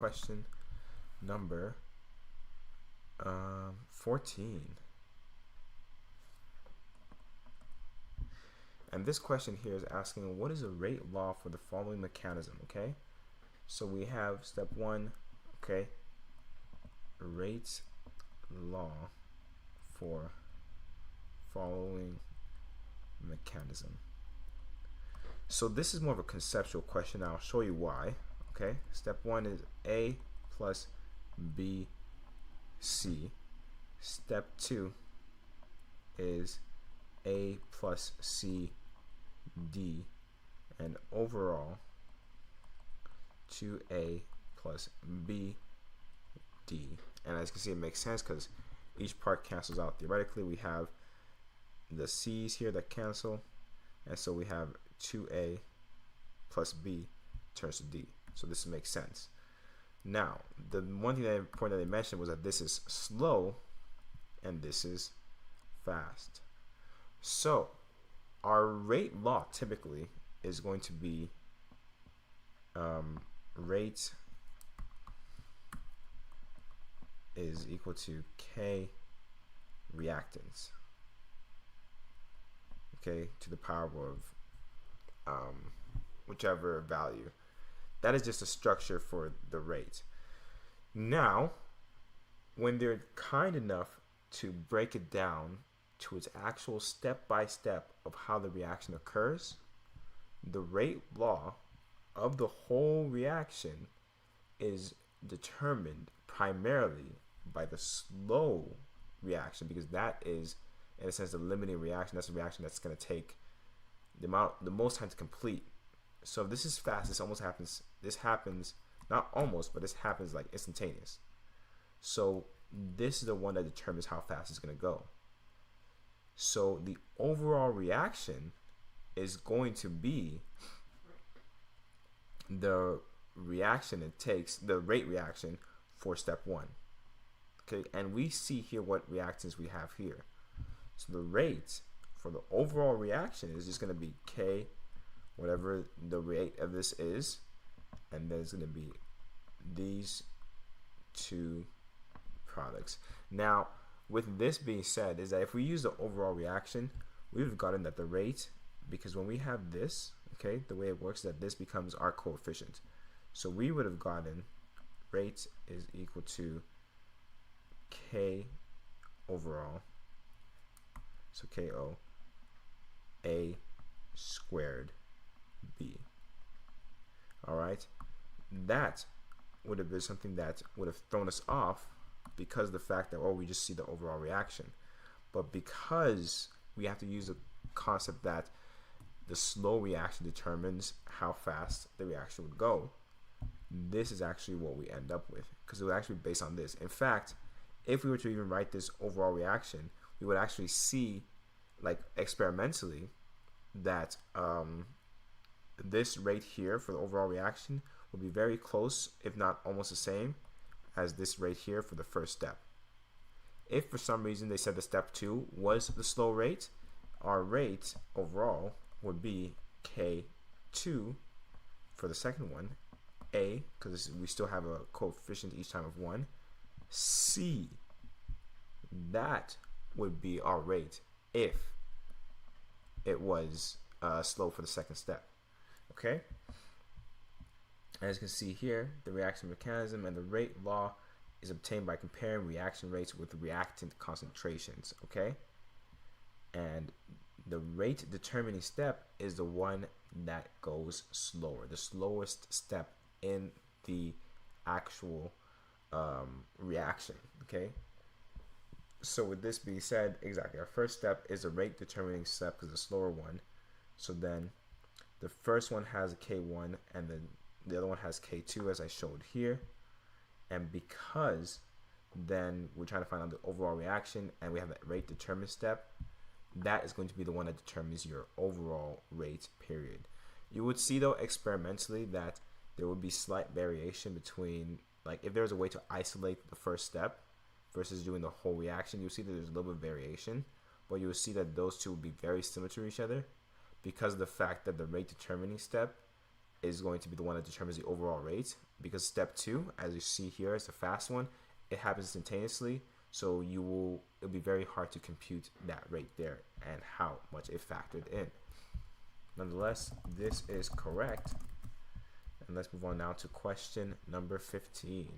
Question number 14. And this question here is asking, what is a rate law for the following mechanism? Okay, so we have step one, okay, rate law for following mechanism. So this is more of a conceptual question. I'll show you why. Okay, step one is A plus B C. Step two is A plus C D, and overall 2A plus B D. And as you can see, it makes sense because each part cancels out. Theoretically, we have the C's here that cancel, and so we have 2A plus B turns to D. So this makes sense. Now, the one thing that they mentioned was that this is slow and this is fast. So our rate law typically is going to be rate is equal to K reactants, okay, to the power of whichever value. That is just a structure for the rate. Now, when they're kind enough to break it down to its actual step-by-step of how the reaction occurs, the rate law of the whole reaction is determined primarily by the slow reaction, because that is, in a sense, the limiting reaction. That's a reaction that's going to take the most time to complete. So if this is fast, this happens not almost, but this happens like instantaneous. So this is the one that determines how fast it's going to go. So the overall reaction is going to be the reaction it takes, the rate reaction for step one. Okay, and we see here what reactants we have here. So the rate for the overall reaction is just going to be K, whatever the rate of this is, and then it's going to be these two products. Now, with this being said, is that if we use the overall reaction, we've gotten that the rate, because when we have this, okay, the way it works is that this becomes our coefficient. So we would have gotten rate is equal to K overall, so KO, A squared B. Alright, that would have been something that would have thrown us off because of the fact that, oh, we just see the overall reaction. But because we have to use the concept that the slow reaction determines how fast the reaction would go, this is actually what we end up with, because it would actually be based on this. In fact, if we were to even write this overall reaction, we would actually see, like experimentally, that this rate here for the overall reaction would be very close, if not almost the same, as this rate here for the first step. If for some reason they said the step 2 was the slow rate, our rate overall would be K2 for the second one, A, because we still have a coefficient each time of 1, C, that would be our rate if it was slow for the second step. Okay, as you can see here, the reaction mechanism and the rate law is obtained by comparing reaction rates with reactant concentrations. Okay, and the rate determining step is the one that goes slower, the slowest step in the actual reaction. Okay, so with this being said, exactly, our first step is the rate determining step because it's a slower one. So then the first one has a K1 and then the other one has K2 as I showed here. And because then we're trying to find out the overall reaction and we have that rate determine step, that is going to be the one that determines your overall rate period. You would see though experimentally that there would be slight variation between, like if there's a way to isolate the first step versus doing the whole reaction, you'll see that there's a little bit of variation, but you'll see that those two will be very similar to each other because of the fact that the rate determining step is going to be the one that determines the overall rate, because step 2, as you see here, is the fast one. It happens instantaneously, so it'll be very hard to compute that rate there and how much it factored in. Nonetheless, this is correct. And let's move on now to question number 15.